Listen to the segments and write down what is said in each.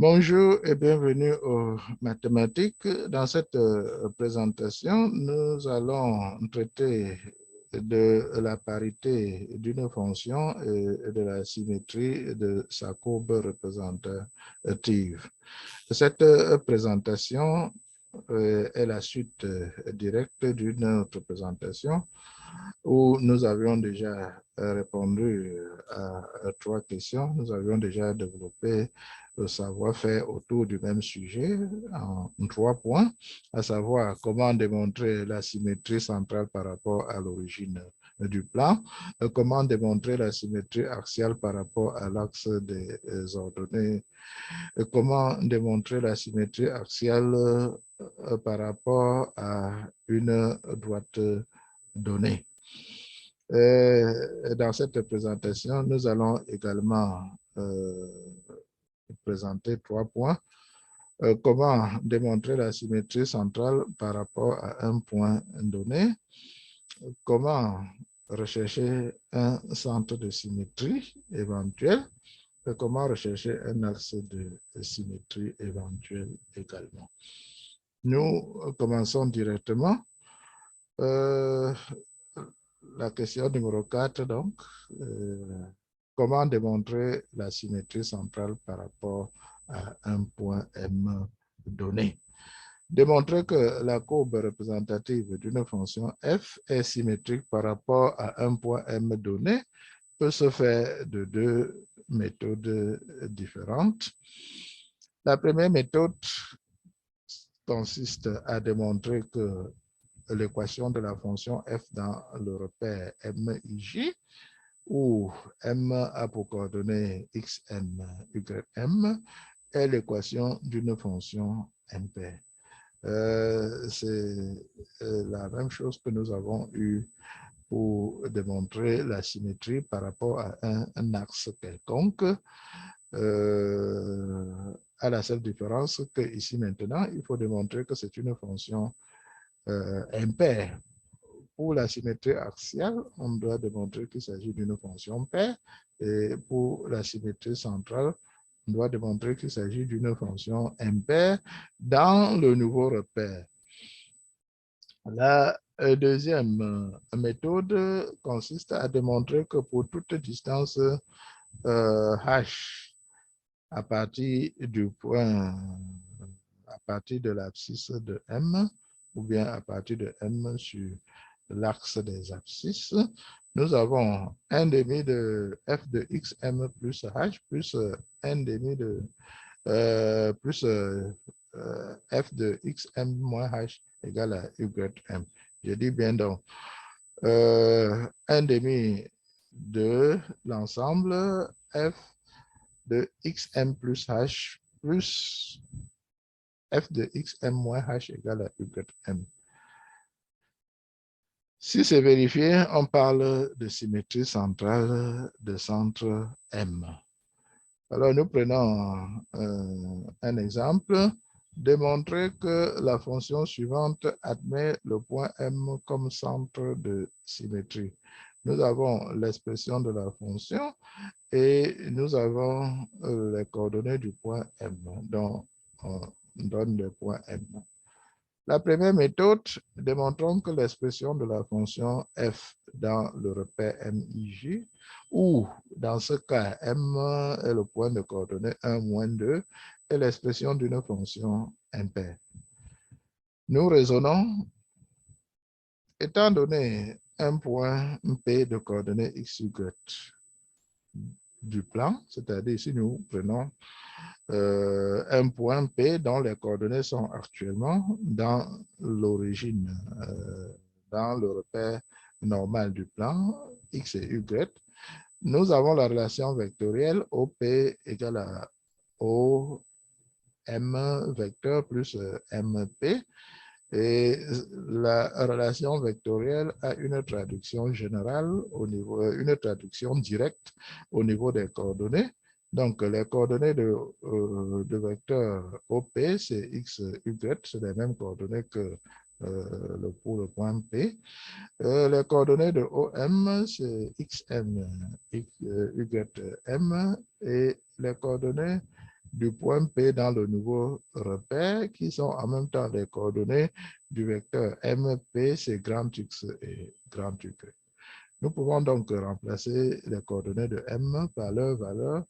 Bonjour et bienvenue aux mathématiques. Dans cette présentation, nous allons traiter de la parité d'une fonction et de la symétrie de sa courbe représentative. Cette présentation est la suite directe d'une autre présentation où nous avions déjà répondu à trois questions. Nous avions déjà développé le savoir-faire autour du même sujet en 3 points, à savoir comment démontrer la symétrie centrale par rapport à l'origine du plan, comment démontrer la symétrie axiale par rapport à l'axe des ordonnées, comment démontrer la symétrie axiale par rapport à une droite donnée. Dans cette présentation, nous allons également présenter 3 points. Comment démontrer la symétrie centrale par rapport à un point donné, comment rechercher un centre de symétrie éventuel et comment rechercher un axe de symétrie éventuel également. Nous commençons directement. La question numéro 4, donc, comment démontrer la symétrie centrale par rapport à un point M donné? Démontrer que la courbe représentative d'une fonction f est symétrique par rapport à un point M donné peut se faire de deux méthodes différentes. La première méthode consiste à démontrer que l'équation de la fonction f dans le repère MIJ, où M a pour coordonnées xm, ym, est l'équation d'une fonction impaire. C'est la même chose que nous avons eu pour démontrer la symétrie par rapport à un axe quelconque, à la seule différence que ici maintenant, il faut démontrer que c'est une fonction impaire. Pour la symétrie axiale, on doit démontrer qu'il s'agit d'une fonction paire, et pour la symétrie centrale, on doit démontrer qu'il s'agit d'une fonction impaire dans le nouveau repère. La deuxième méthode consiste à démontrer que pour toute distance h à partir du point, à partir de l'abscisse de M, ou bien à partir de M sur l'axe des abscisses, nous avons 1 demi de f de xm plus h plus 1 demi de plus f de xm moins h égale à ym. Je dis bien donc 1 demi de l'ensemble f de xm plus h plus f de xm moins h égale à ym. Si c'est vérifié, on parle de symétrie centrale de centre M. Alors, nous prenons un exemple. Démontrer que la fonction suivante admet le point M comme centre de symétrie. Nous avons l'expression de la fonction et nous avons les coordonnées du point M. Donc, on donne le point M. La première méthode, démontrons que l'expression de la fonction f dans le repère MIJ, où dans ce cas, M est le point de coordonnées 1, moins 2, est l'expression d'une fonction impaire. Nous raisonnons, étant donné un point P de coordonnées x, y du plan, c'est-à-dire ici nous prenons un point P dont les coordonnées sont actuellement dans l'origine, dans le repère normal du plan, x et y, nous avons la relation vectorielle OP égale à OM vecteur plus MP, et la relation vectorielle a une traduction générale au niveau, une traduction directe au niveau des coordonnées. Donc, les coordonnées de vecteur OP, c'est x, y, c'est les mêmes coordonnées que pour le point P. Les coordonnées de OM, c'est xm, ym, et les coordonnées du point P dans le nouveau repère qui sont en même temps les coordonnées du vecteur MP, c'est grand X et grand Y. Nous pouvons donc remplacer les coordonnées de M par leur valeur,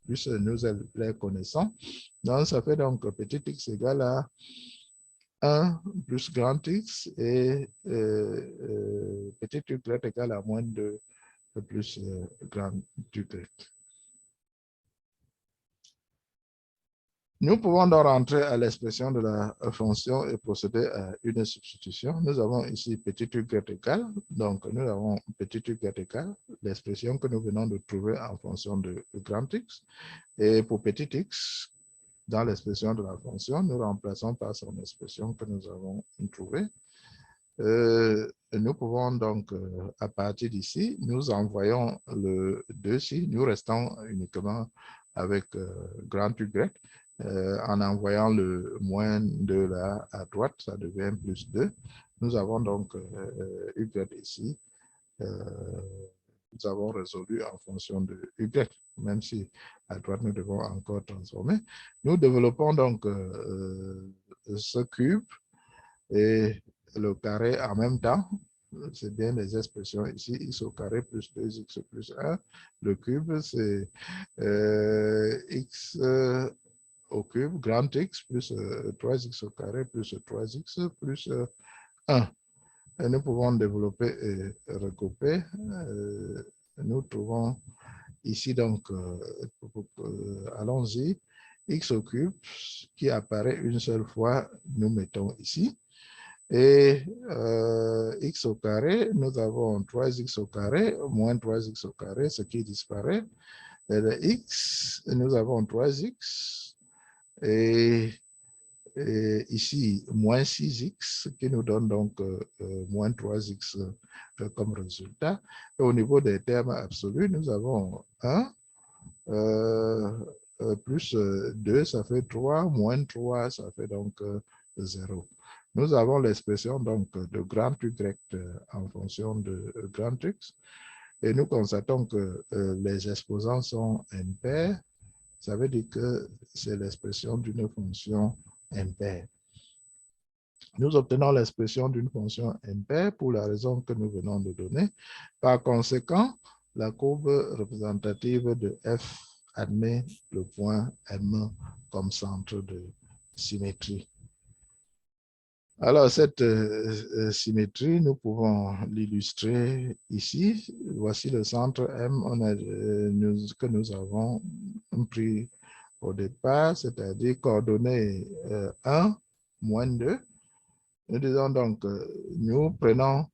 plus nous les connaissons. Donc, ça fait donc petit x égale à 1 plus grand X et petit y égale à moins 2 plus grand Y. Nous pouvons donc rentrer à l'expression de la fonction et procéder à une substitution. Nous avons ici petit y égal, donc nous avons petit y égal, l'expression que nous venons de trouver en fonction de grand X. Et pour petit x, dans l'expression de la fonction, nous remplaçons par son expression que nous avons trouvée. Nous pouvons donc, à partir d'ici, nous envoyons le 2-ci, nous restons uniquement avec grand Y. En envoyant le moins 2 là à droite, ça devient plus 2. Nous avons donc Y ici. Nous avons résolu en fonction de Y, même si à droite, nous devons encore transformer. Nous développons donc ce cube et le carré en même temps. C'est bien les expressions ici, x au carré plus 2x plus 1. Le cube, c'est x au cube, grand X, plus 3x au carré, plus 3x, plus 1. Et nous pouvons développer et regrouper. Nous trouvons ici donc, allons-y, x au cube qui apparaît une seule fois, nous mettons ici. Et x au carré, nous avons 3x au carré, moins 3x au carré, ce qui disparaît. Et le x, nous avons 3x. Et ici, moins 6x, qui nous donne donc moins 3x comme résultat. Et au niveau des termes absolus, nous avons 1 plus 2, ça fait 3, moins 3, ça fait donc 0. Nous avons l'expression donc de grand Y en fonction de grand X. Et nous constatons que les exposants sont impairs. Ça veut dire que c'est l'expression d'une fonction impaire. Nous obtenons l'expression d'une fonction impaire pour la raison que nous venons de donner. Par conséquent, la courbe représentative de F admet le point M comme centre de symétrie. Alors, cette symétrie, nous pouvons l'illustrer ici. Voici le centre M que nous avons pris au départ, c'est-à-dire coordonnées 1, moins 2. Nous disons donc, nous prenons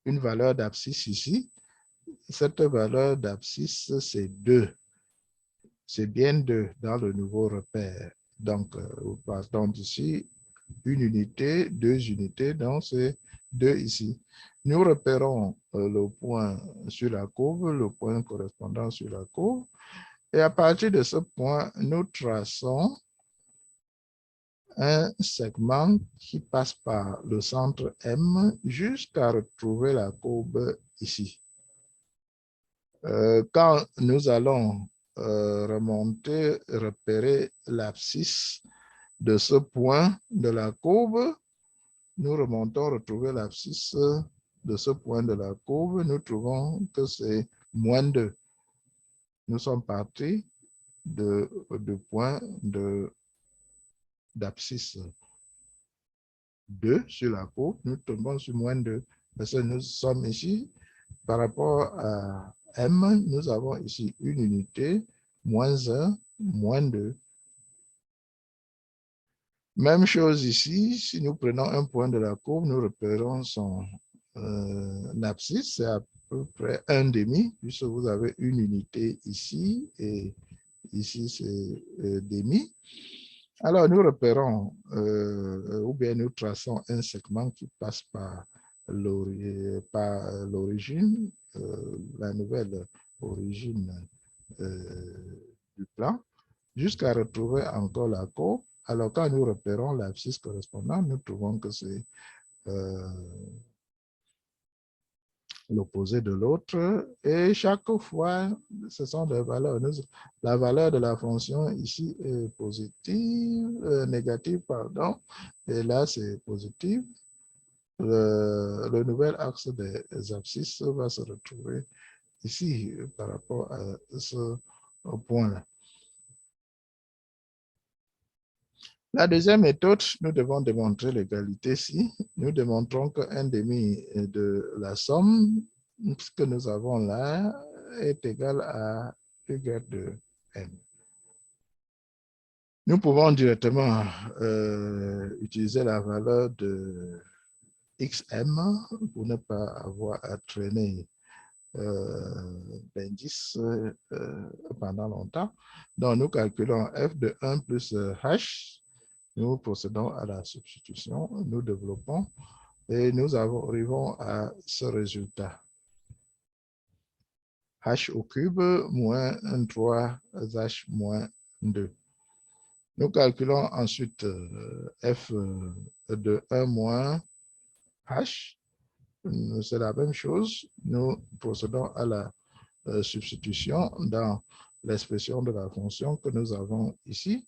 une valeur d'abscisse ici. Cette valeur d'abscisse, c'est 2. C'est bien 2 dans le nouveau repère. Donc, nous partons d'ici, une unité, 2 unités, donc c'est 2 ici. Nous repérons le point sur la courbe, le point correspondant sur la courbe. Et à partir de ce point, nous traçons un segment qui passe par le centre M jusqu'à retrouver la courbe ici. Quand nous allons remonter, repérer l'abscisse de ce point de la courbe, nous remontons, retrouver l'abscisse de ce point de la courbe, nous trouvons que c'est moins 2. Nous sommes partis du point d'abscisse 2 sur la courbe, nous tombons sur moins 2. Parce que nous sommes ici, par rapport à M, nous avons ici une unité, moins 1, moins 2. Même chose ici, si nous prenons un point de la courbe, nous repérons son abscisse, c'est à peu près 1,5, puisque vous avez une unité ici, et ici c'est demi. Alors nous repérons, ou bien nous traçons un segment qui passe par l'origine, la nouvelle origine du plan, jusqu'à retrouver encore la courbe. Alors, quand nous repérons l'abscisse correspondante, nous trouvons que c'est l'opposé de l'autre, et chaque fois, ce sont des valeurs. La valeur de la fonction ici est positive, négative, pardon, et là c'est positif. Le nouvel axe des abscisses va se retrouver ici par rapport à ce point-là. La deuxième méthode, nous devons démontrer l'égalité si nous démontrons qu'un demi de la somme que nous avons là est égal à U de M. Nous pouvons directement utiliser la valeur de XM pour ne pas avoir à traîner l'indice pendant longtemps. Donc, nous calculons F de 1 plus H. Nous procédons à la substitution, nous développons et nous arrivons à ce résultat. H au cube moins 3H moins 2. Nous calculons ensuite F de 1 moins H. C'est la même chose. Nous procédons à la substitution dans l'expression de la fonction que nous avons ici.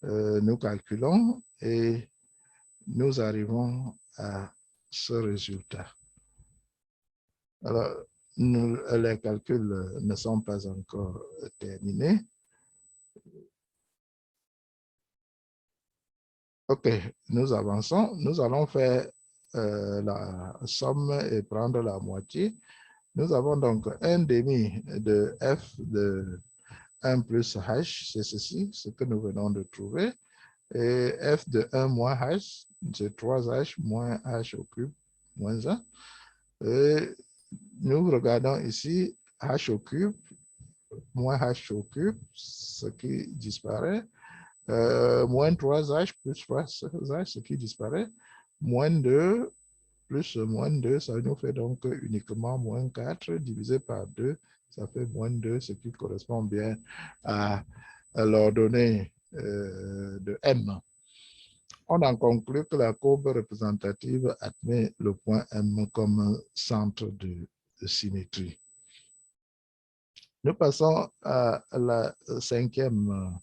Nous calculons et nous arrivons à ce résultat. Alors, les calculs ne sont pas encore terminés. OK, nous avançons. Nous allons faire la somme et prendre la moitié. Nous avons donc un demi de F de 1 plus H, c'est ceci, ce que nous venons de trouver. Et F de 1 moins H, c'est 3H moins H au cube moins 1. Et nous regardons ici H au cube moins H au cube, ce qui disparaît. Moins 3H plus 3H, ce qui disparaît. Moins 2 plus moins 2, ça nous fait donc uniquement moins 4 divisé par 2, ça fait moins 2, ce qui correspond bien à l'ordonnée de M. On en conclut que la courbe représentative admet le point M comme centre de symétrie. Nous passons à la cinquième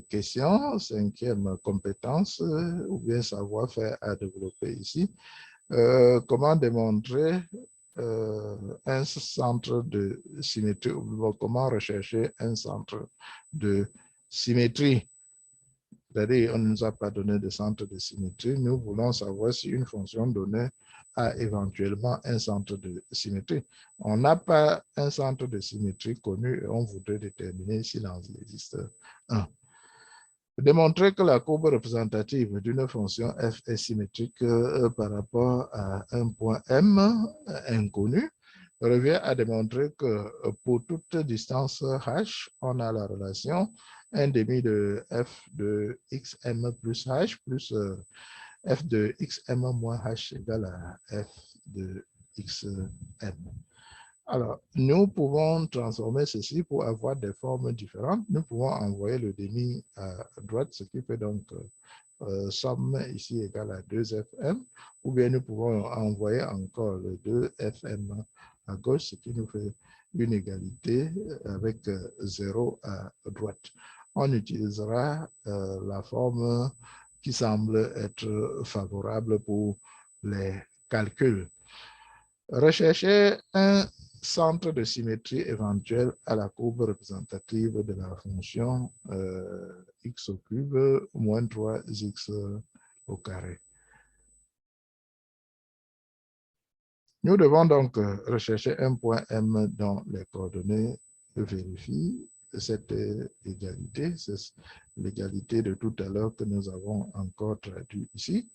question, cinquième compétence ou bien savoir-faire à développer ici. Comment démontrer un centre de symétrie ou comment rechercher un centre de symétrie. C'est-à-dire, on ne nous a pas donné de centre de symétrie. Nous voulons savoir si une fonction donnée a éventuellement un centre de symétrie. On n'a pas un centre de symétrie connu et on voudrait déterminer s'il en existe un. Démontrer que la courbe représentative d'une fonction f est symétrique par rapport à un point M inconnu revient à démontrer que pour toute distance h, on a la relation 1 demi de f de xm plus h plus f de xm moins h égale à f de xm. Alors, nous pouvons transformer ceci pour avoir des formes différentes. Nous pouvons envoyer le demi à droite, ce qui fait donc somme ici égale à 2fm, ou bien nous pouvons envoyer encore le 2fm à gauche, ce qui nous fait une égalité avec 0 à droite. On utilisera la forme qui semble être favorable pour les calculs. Rechercher un centre de symétrie éventuel à la courbe représentative de la fonction x au cube moins 3x au carré. Nous devons donc rechercher un point M dont les coordonnées vérifient cette égalité. C'est l'égalité de tout à l'heure que nous avons encore traduit ici.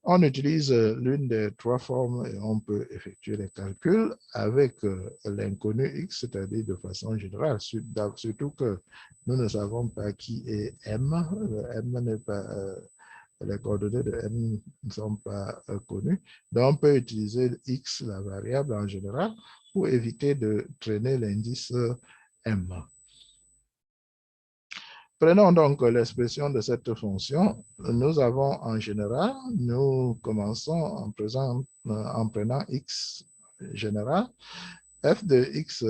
On utilise l'une des trois formes et on peut effectuer les calculs avec l'inconnu x, c'est-à-dire de façon générale, surtout que nous ne savons pas qui est M. M n'est pas, les coordonnées de M ne sont pas connues. Donc, on peut utiliser x, la variable en général, pour éviter de traîner l'indice M. Prenons donc l'expression de cette fonction. Nous avons en général, nous commençons en en prenant x général, f de x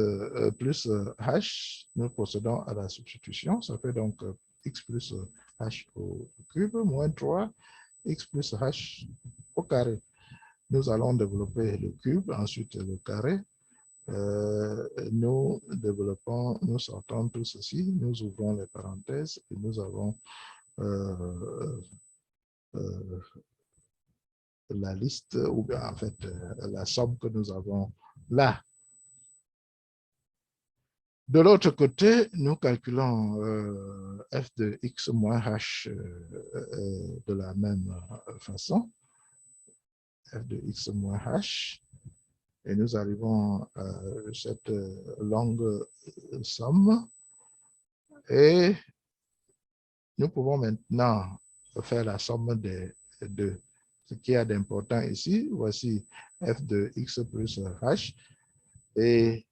plus h, nous procédons à la substitution. Ça fait donc x plus h au cube moins 3 x plus h au carré. Nous allons développer le cube, ensuite le carré. Nous développons, nous sortons tout ceci, nous ouvrons les parenthèses et nous avons la liste, ou bien en fait la somme que nous avons là. De l'autre côté, nous calculons f de x moins h de la même façon. F de x moins h. Et nous arrivons à cette longue somme. Et nous pouvons maintenant faire la somme des deux. Ce qui a d'important ici, voici f de x plus h et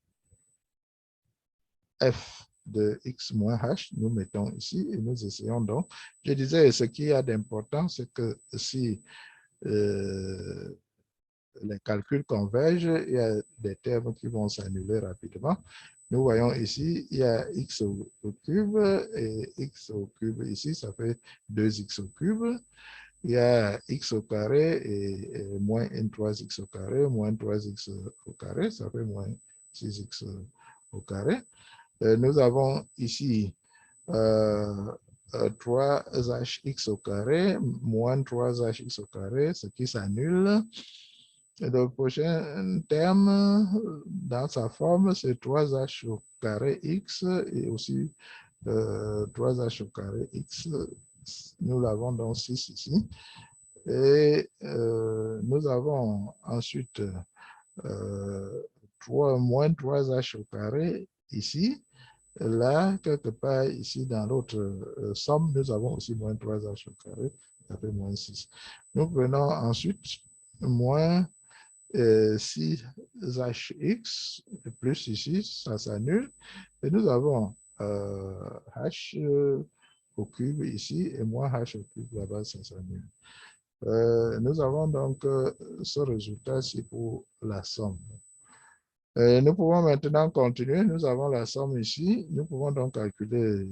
f de x moins h, nous mettons ici et nous essayons donc. Je disais, ce qui a d'important, c'est que si les calculs convergent, il y a des termes qui vont s'annuler rapidement. Nous voyons ici, il y a x au cube et x au cube ici, ça fait 2x au cube. Il y a x au carré et moins 3x au carré, moins 3x au carré, ça fait moins 6x au carré. Nous avons ici 3hx au carré, moins 3hx au carré, ce qui s'annule. Et le prochain terme, dans sa forme, c'est 3h au carré x et aussi 3h au carré x. Nous l'avons donc 6 ici. Et nous avons ensuite moins 3h au carré ici. Là, quelque part ici dans l'autre somme, nous avons aussi moins 3h au carré, ça fait moins 6. Nous prenons ensuite moins 6hx, plus ici, ça s'annule. Et nous avons h au cube ici et moins h au cube là-bas, ça s'annule. Nous avons donc ce résultat-ci pour la somme. Nous pouvons maintenant continuer. Nous avons la somme ici. Nous pouvons donc calculer,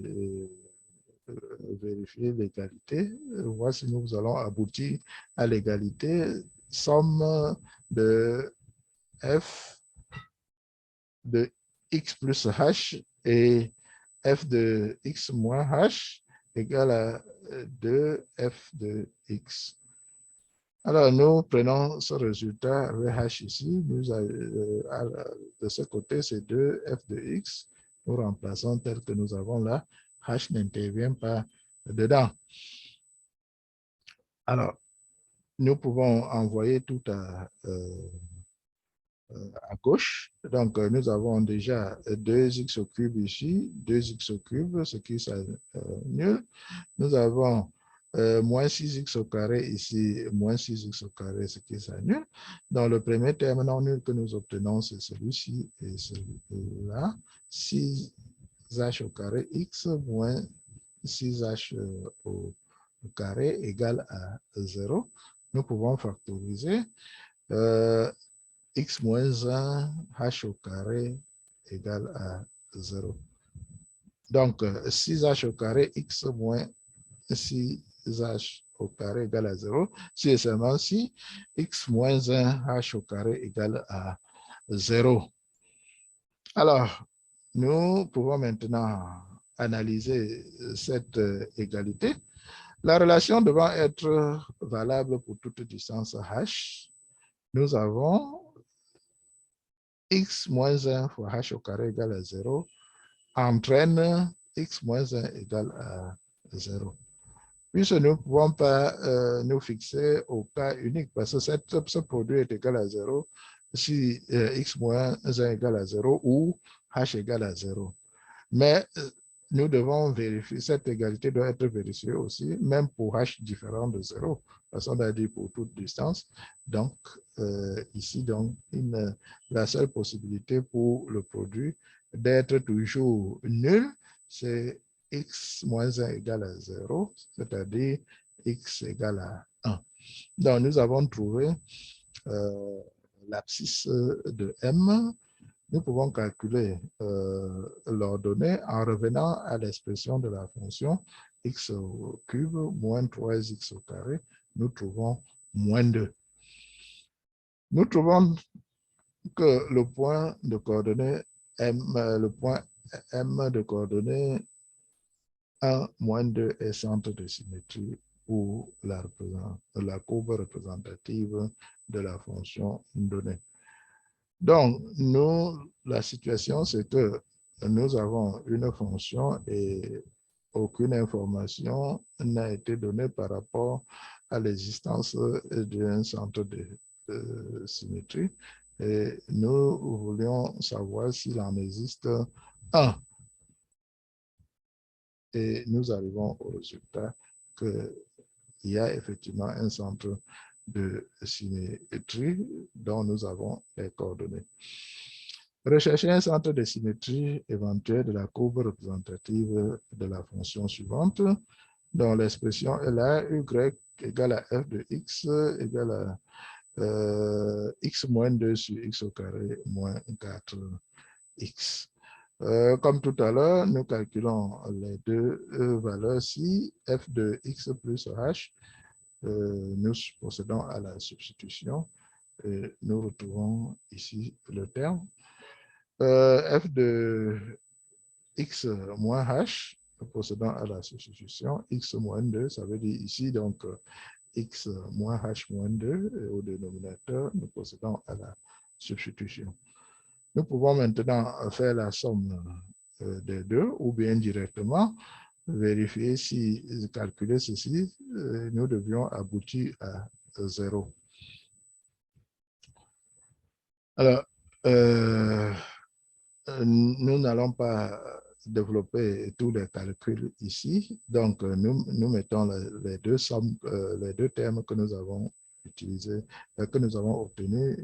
vérifier l'égalité. Voici, nous allons aboutir à l'égalité. Somme de f de x plus h et f de x moins h égale à 2f de x. Alors, nous prenons ce résultat h ici. De ce côté, c'est 2f de x. Nous remplaçons tel que nous avons là. H n'intervient pas dedans. Alors, nous pouvons envoyer tout à gauche. Donc, nous avons déjà 2x au cube ici, 2x au cube, ce qui s'annule. Nous avons moins 6x au carré ici, moins 6x au carré, ce qui s'annule. Dans le premier terme non nul que nous obtenons, c'est celui-ci et celui-là. 6h au carré x moins 6h au carré égale à 0. Nous pouvons factoriser. X moins 1, h au carré égale à 0. Donc, 6h au carré, x moins 6h au carré égale à 0. Si et seulement si, x moins 1, h au carré égale à 0. Alors, nous pouvons maintenant analyser cette égalité. La relation devant être valable pour toute distance h, nous avons x moins 1 fois h au carré égale à 0 entraîne x moins 1 égale à 0. Puisque nous ne pouvons pas nous fixer au cas unique parce que ce produit est égal à 0 si x moins 1 égale à 0 ou h égale à 0. Mais nous devons vérifier, cette égalité doit être vérifiée aussi, même pour h différent de 0, parce qu'on a dit pour toute distance. Donc, ici, donc, la seule possibilité pour le produit d'être toujours nul, c'est x moins 1 égale à 0, c'est-à-dire x égale à 1. Donc, nous avons trouvé l'abscisse de M, nous pouvons calculer l'ordonnée en revenant à l'expression de la fonction x au cube moins 3x au carré. Nous trouvons moins 2. Nous trouvons que le point de coordonnées M, le point M de coordonnées 1, moins 2 est centre de symétrie pour la courbe représentative de la fonction donnée. Donc, nous, la situation, c'est que nous avons une fonction et aucune information n'a été donnée par rapport à l'existence d'un centre de symétrie. Et nous voulions savoir s'il en existe un. Et nous arrivons au résultat qu'il y a effectivement un centre de symétrie dont nous avons les coordonnées. Rechercher un centre de symétrie éventuel de la courbe représentative de la fonction suivante, dont l'expression est là, y égale à f de x égale à x moins 2 sur x au carré moins 4x. Comme tout à l'heure, nous calculons les deux valeurs-ci, f de x plus h. Nous procédons à la substitution et nous retrouvons ici le terme. F de x moins h, nous procédons à la substitution, x moins 2, ça veut dire ici donc x moins h moins 2, et au dénominateur, nous procédons à la substitution. Nous pouvons maintenant faire la somme des deux ou bien directement vérifier si calculer ceci, nous devions aboutir à 0. Alors, nous n'allons pas développer tous les calculs ici. Donc, nous mettons les deux sommes, les deux termes que nous avons utilisés, que nous avons obtenus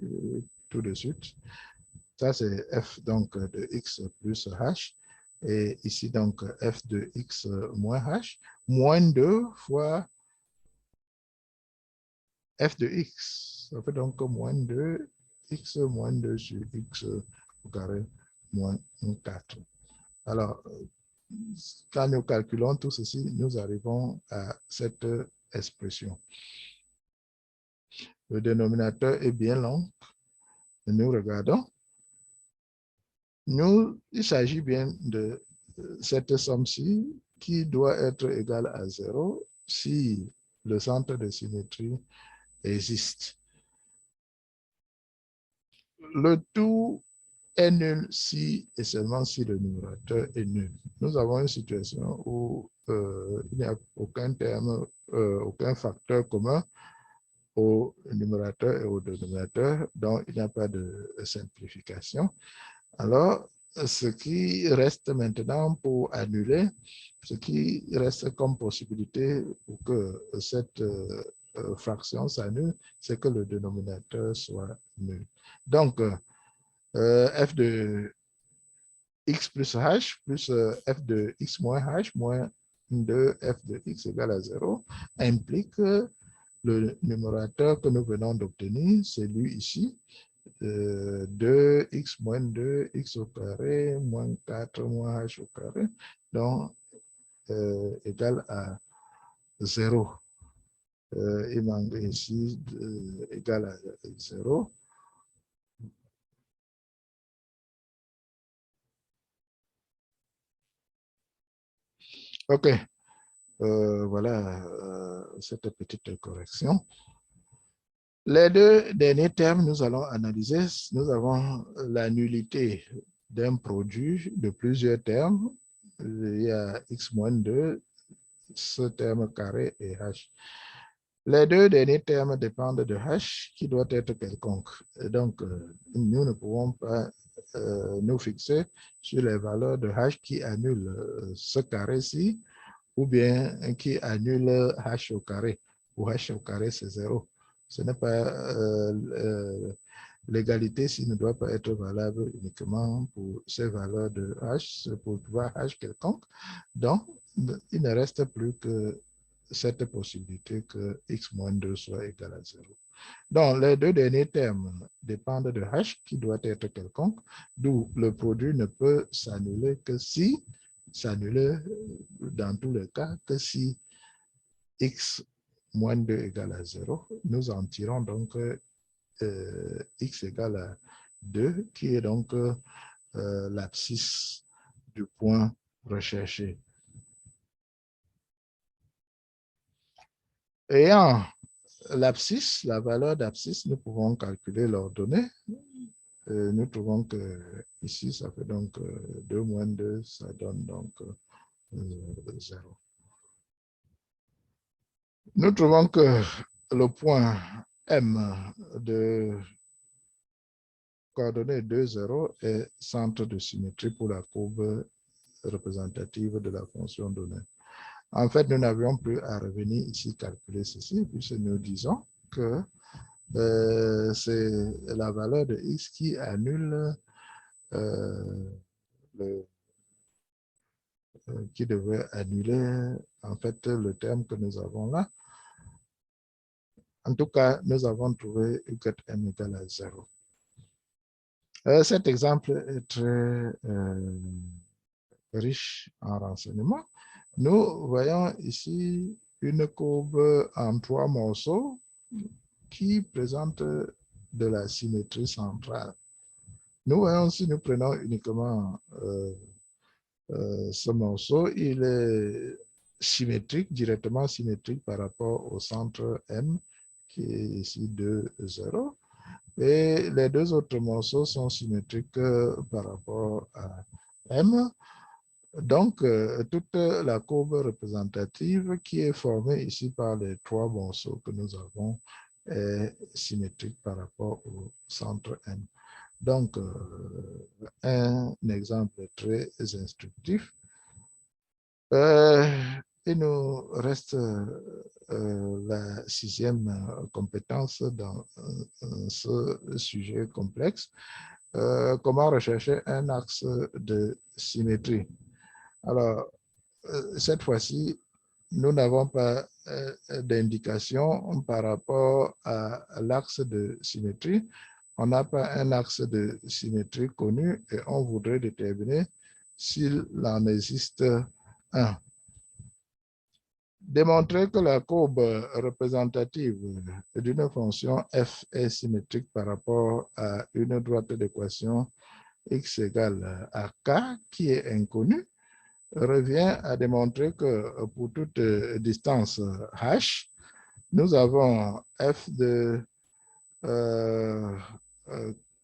tout de suite. Ça, c'est f donc de x plus h. Et ici, donc, f de x moins h, moins 2 fois f de x. Ça fait donc moins 2, x moins 2 sur x au carré moins 4. Alors, quand nous calculons tout ceci, nous arrivons à cette expression. Le dénominateur est bien long. Nous regardons. Il s'agit bien de cette somme-ci qui doit être égale à 0 si le centre de symétrie existe. Le tout est nul si et seulement si le numérateur est nul. Nous avons une situation où il n'y a aucun terme, aucun facteur commun au numérateur et au dénominateur, donc il n'y a pas de simplification. Alors, ce qui reste maintenant pour annuler, ce qui reste comme possibilité pour que cette fraction s'annule, c'est que le dénominateur soit nul. Donc, f de x plus h plus f de x moins h moins 2f de x égale à 0 implique le numérateur que nous venons d'obtenir, c'est lui ici, 2x moins 2x au carré moins 4 moins h au carré, donc égal à 0. Il manque ici égal à 0. OK. Voilà cette petite correction. Les deux derniers termes, nous allons analyser. Nous avons la nullité d'un produit de plusieurs termes. Il y a x moins 2, ce terme carré et h. Les deux derniers termes dépendent de h qui doit être quelconque. Et donc, nous ne pouvons pas nous fixer sur les valeurs de h qui annulent ce carré-ci ou bien qui annule h au carré, où h au carré c'est 0. Ce n'est pas l'égalité s'il ne doit pas être valable uniquement pour ces valeurs de h, pour pouvoir h quelconque. Donc, il ne reste plus que cette possibilité que x moins 2 soit égal à 0. Donc, les deux derniers termes dépendent de h qui doit être quelconque, d'où le produit ne peut s'annuler que si, s'annuler dans tous les cas, que si x moins 2 égale à 0, nous en tirons donc x égale à 2, qui est donc l'abscisse du point recherché. Ayant l'abscisse, la valeur d'abscisse, nous pouvons calculer l'ordonnée. Nous trouvons que ici, ça fait donc 2 moins 2, ça donne donc 0. Nous trouvons que le point M de coordonnée 2, 0 est centre de symétrie pour la courbe représentative de la fonction donnée. En fait, nous n'avions plus à revenir ici calculer ceci, puisque nous disons que c'est la valeur de x qui annule qui devait annuler en fait le terme que nous avons là. En tout cas, nous avons trouvé m égale à 0. Cet exemple est très riche en renseignements. Nous voyons ici une courbe en 3 morceaux qui présente de la symétrie centrale. Nous voyons si nous prenons uniquement ce morceau, il est symétrique, directement symétrique par rapport au centre M, qui est ici 2, 0. Et les deux autres morceaux sont symétriques par rapport à M. Donc, toute la courbe représentative qui est formée ici par les 3 morceaux que nous avons est symétrique par rapport au centre M. Donc, un exemple très instructif. Il nous reste la 6e compétence dans ce sujet complexe. Comment rechercher un axe de symétrie? Alors, cette fois-ci, nous n'avons pas d'indication par rapport à l'axe de symétrie. On n'a pas un axe de symétrie connu et on voudrait déterminer s'il en existe un. Démontrer que la courbe représentative d'une fonction f est symétrique par rapport à une droite d'équation x égale à k qui est inconnue revient à démontrer que pour toute distance h, nous avons f de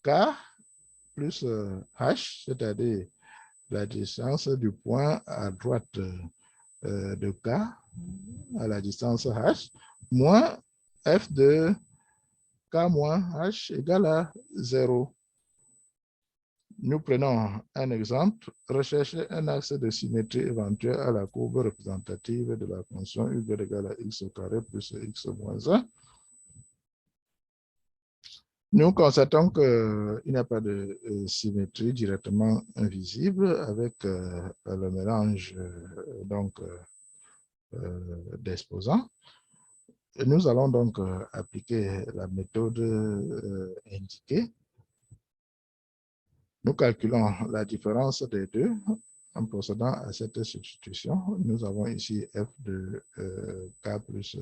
k plus h, c'est-à-dire la distance du point à droite de k à la distance h, moins f de k moins h égale à 0. Nous prenons un exemple, rechercher un axe de symétrie éventuelle à la courbe représentative de la fonction y égale à x au carré plus x moins 1. Nous constatons qu'il n'y a pas de symétrie directement invisible avec le mélange d'exposants. Nous allons donc appliquer la méthode indiquée. Nous calculons la différence des deux en procédant à cette substitution. Nous avons ici f de k plus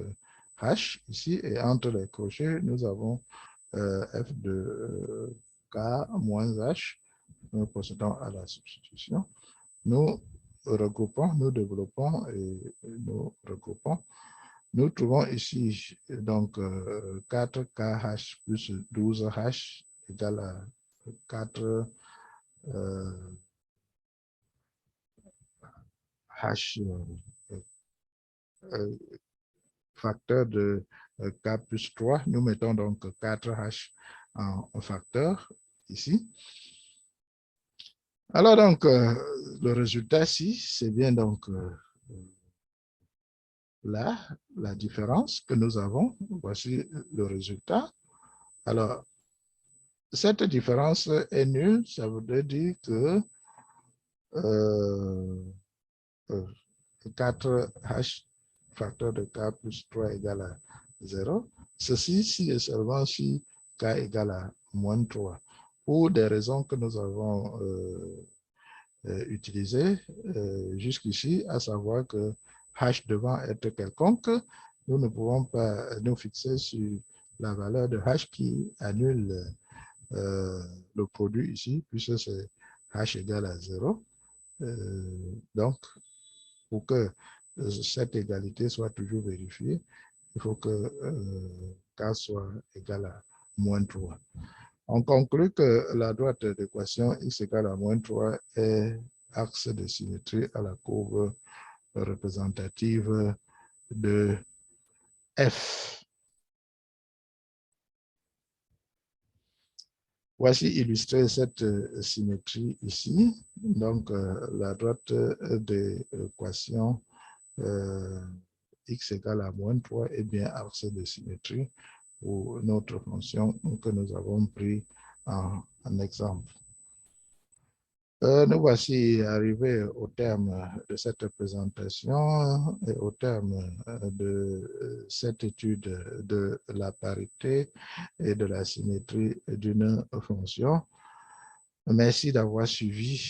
h ici, et entre les crochets, nous avons f de k moins h. Nous procédons à la substitution. Nous regroupons, nous développons et nous regroupons. Nous trouvons ici donc 4kh plus 12h égale à 4 h facteur de k plus 3. Nous mettons donc 4h en facteur ici. Alors donc, le résultat ici, c'est bien donc là, la différence que nous avons. Voici le résultat. Alors, cette différence est nulle, ça voudrait dire que 4h facteur de k plus 3 égale à 0. Ceci si et seulement si k égale à moins 3. Pour des raisons que nous avons utilisées jusqu'ici, à savoir que h devant être quelconque, nous ne pouvons pas nous fixer sur la valeur de h qui annule le produit ici, puisque c'est h égale à 0. Donc, pour que cette égalité soit toujours vérifiée, il faut que k soit égal à moins 3. On conclut que la droite d'équation x égale à moins 3 est axe de symétrie à la courbe représentative de F. Voici illustré cette symétrie ici. Donc, la droite d'équation x égale à moins 3 est bien axe de symétrie pour notre fonction que nous avons pris en exemple. Nous voici arrivés au terme de cette présentation et au terme de cette étude de la parité et de la symétrie d'une fonction. Merci d'avoir suivi.